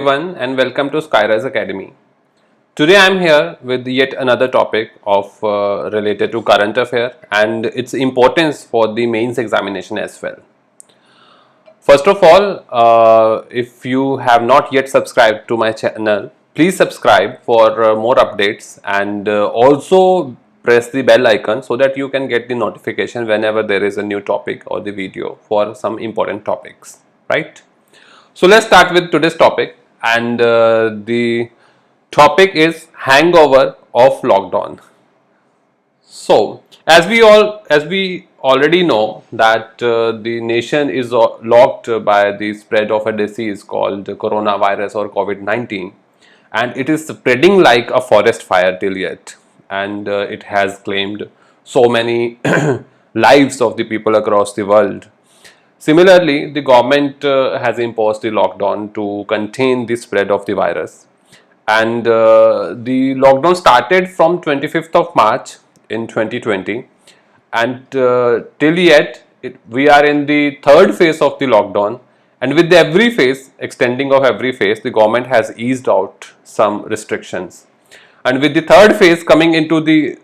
everyone and welcome to Skyrise Academy. Today I am here with yet another topic of related to current affair and its importance for the mains examination as well. First of all, if you have not yet subscribed to my channel, please subscribe for more updates and also press the bell icon so that you can get the notification whenever there is a new topic or the video for some important topics, right? So let's start with today's topic, and the topic is hangover of lockdown. So as we already know that the nation is locked by the spread of a disease called coronavirus or COVID-19, and it is spreading like a forest fire till yet, and it has claimed so many lives of the people across the world. Similarly, the government has imposed the lockdown to contain the spread of the virus. And the lockdown started from 25th of March in 2020. And till yet, we are in the third phase of the lockdown. And with every phase, extending of every phase, the government has eased out some restrictions. And with the third phase coming into the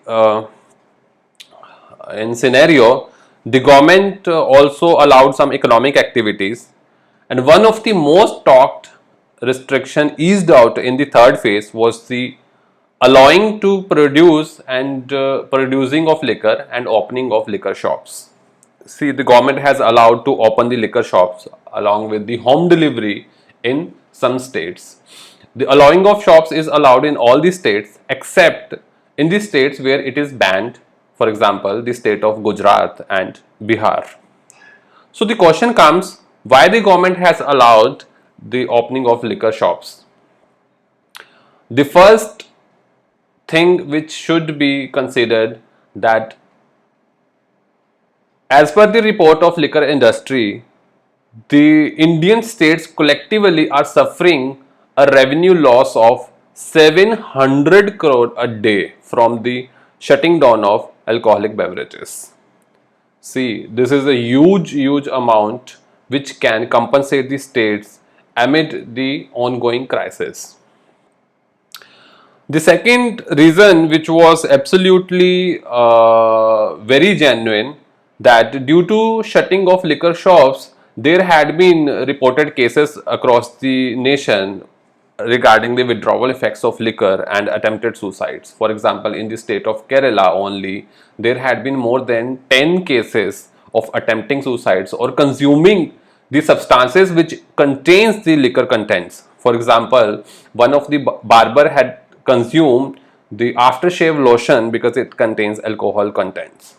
in scenario, the government also allowed some economic activities, and one of the most talked restriction eased out in the third phase was the allowing to produce and producing of liquor and opening of liquor shops. See, the government has allowed to open the liquor shops along with the home delivery in some states. The allowing of shops is allowed in all the states except in the states where it is banned, for example, the state of Gujarat and Bihar. So the question comes, why the government has allowed the opening of liquor shops? The first thing which should be considered that as per the report of liquor industry, the Indian states collectively are suffering a revenue loss of 700 crore a day from the shutting down of alcoholic beverages. See, this is a huge amount which can compensate the states amid the ongoing crisis. The second reason, which was absolutely very genuine, that due to shutting of liquor shops, there had been reported cases across the nation regarding the withdrawal effects of liquor and attempted suicides. For example, in the state of Kerala only, there had been more than 10 cases of attempting suicides or consuming the substances which contains the liquor contents. For example, one of the barber had consumed the aftershave lotion because it contains alcohol contents.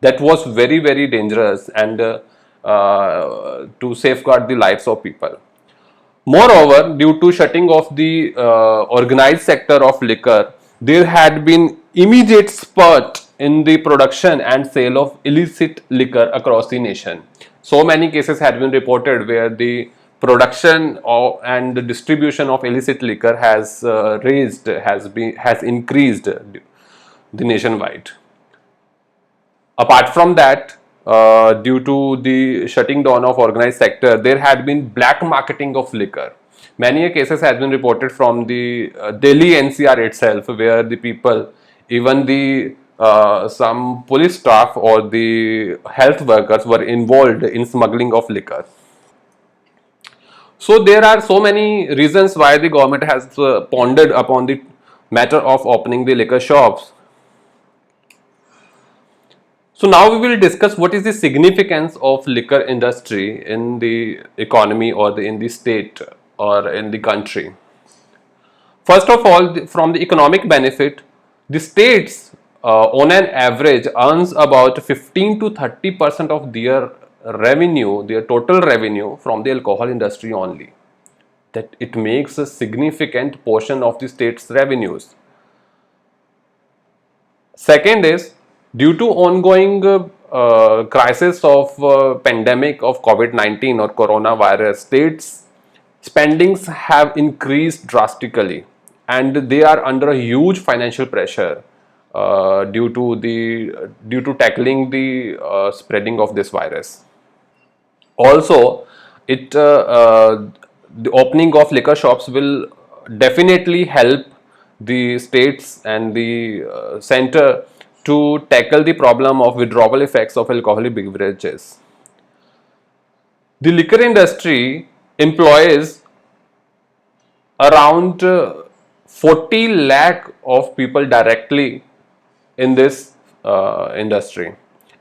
That was very dangerous and to safeguard the lives of people. Moreover, due to shutting off the organized sector of liquor, there had been immediate spurt in the production and sale of illicit liquor across the nation. So many cases had been reported where the production and the distribution of illicit liquor has has increased the nationwide. Apart from that, due to the shutting down of organized sector, there had been black marketing of liquor. Many cases have been reported from the Delhi NCR itself, where the people, even the some police staff or the health workers were involved in smuggling of liquor. So there are so many reasons why the government has pondered upon the matter of opening the liquor shops. So now we will discuss what is the significance of liquor industry in the economy or in the state or in the country. First of all, from the economic benefit, the states on an average earns about 15 to 30% of their revenue, their total revenue from the alcohol industry only. That it makes a significant portion of the state's revenues. Second is, due to ongoing crisis of pandemic of COVID-19 or coronavirus, states spendings have increased drastically and they are under a huge financial pressure due to tackling the spreading of this virus. Also, it the opening of liquor shops will definitely help the states and the center to tackle the problem of withdrawal effects of alcoholic beverages. The liquor industry employs around 40 lakh of people directly in this industry,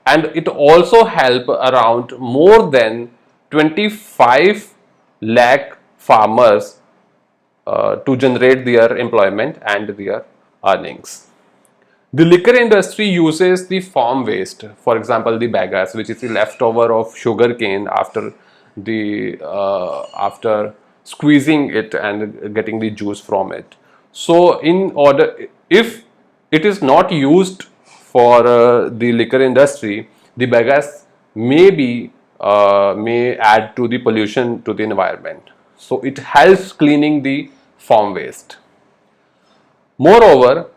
and it also help around more than 25 lakh farmers to generate their employment and their earnings. The liquor industry uses the farm waste, for example, the bagasse, which is the leftover of sugar cane after squeezing it and getting the juice from it. So, in order, if it is not used for the liquor industry, the bagasse may add to the pollution to the environment. So, it helps cleaning the farm waste. Moreover,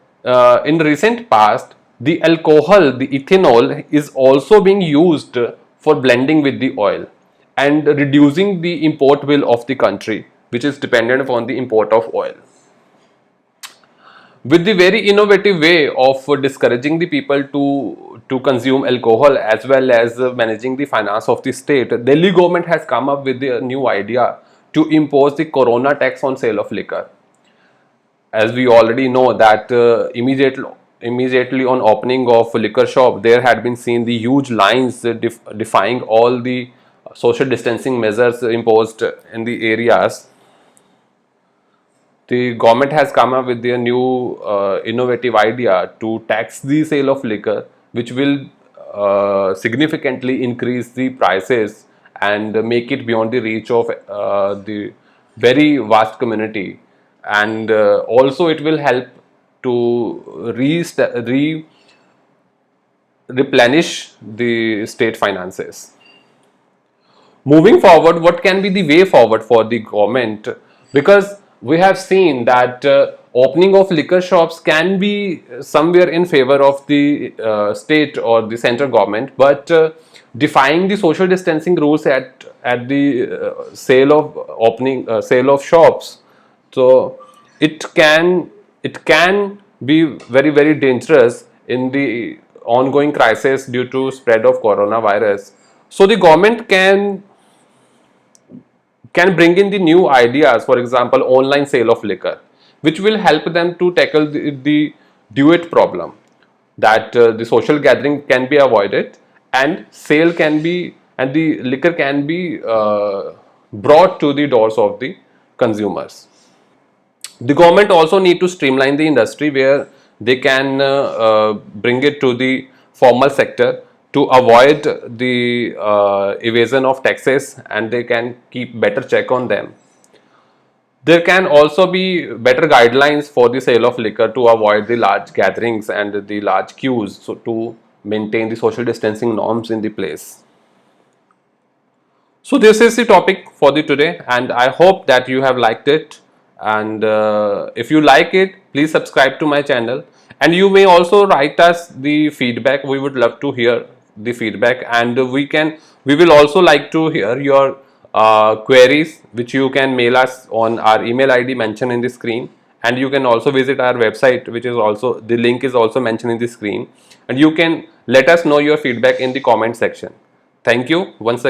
in recent past, the alcohol, the ethanol, is also being used for blending with the oil and reducing the import bill of the country, which is dependent upon the import of oil. With the very innovative way of discouraging the people to consume alcohol as well as managing the finance of the state, Delhi government has come up with a new idea to impose the corona tax on sale of liquor. As we already know that immediately on opening of liquor shop, there had been seen the huge lines defying all the social distancing measures imposed in the areas. The government has come up with their new innovative idea to tax the sale of liquor, which will significantly increase the prices and make it beyond the reach of the very vast community, and also it will help to replenish the state finances. Moving forward, what can be the way forward for the government? Because we have seen that opening of liquor shops can be somewhere in favor of the state or the central government, but defying the social distancing rules at the sale of shops, so it can be very dangerous in the ongoing crisis due to spread of coronavirus. So the government can bring in the new ideas, for example, online sale of liquor, which will help them to tackle the duet problem, that the social gathering can be avoided and sale can be, and the liquor can be brought to the doors of the consumers. The government also need to streamline the industry where they can bring it to the formal sector to avoid the evasion of taxes, and they can keep better check on them. There can also be better guidelines for the sale of liquor to avoid the large gatherings and the large queues, so to maintain the social distancing norms in the place. So this is the topic for the today, and I hope that you have liked it. And if you like it, please subscribe to my channel, and you may also write us the feedback. We would love to hear the feedback, and we will also like to hear your queries, which you can mail us on our email ID mentioned in the screen, and you can also visit our website, which is also, the link is also mentioned in the screen, and you can let us know your feedback in the comment section. Thank you once again.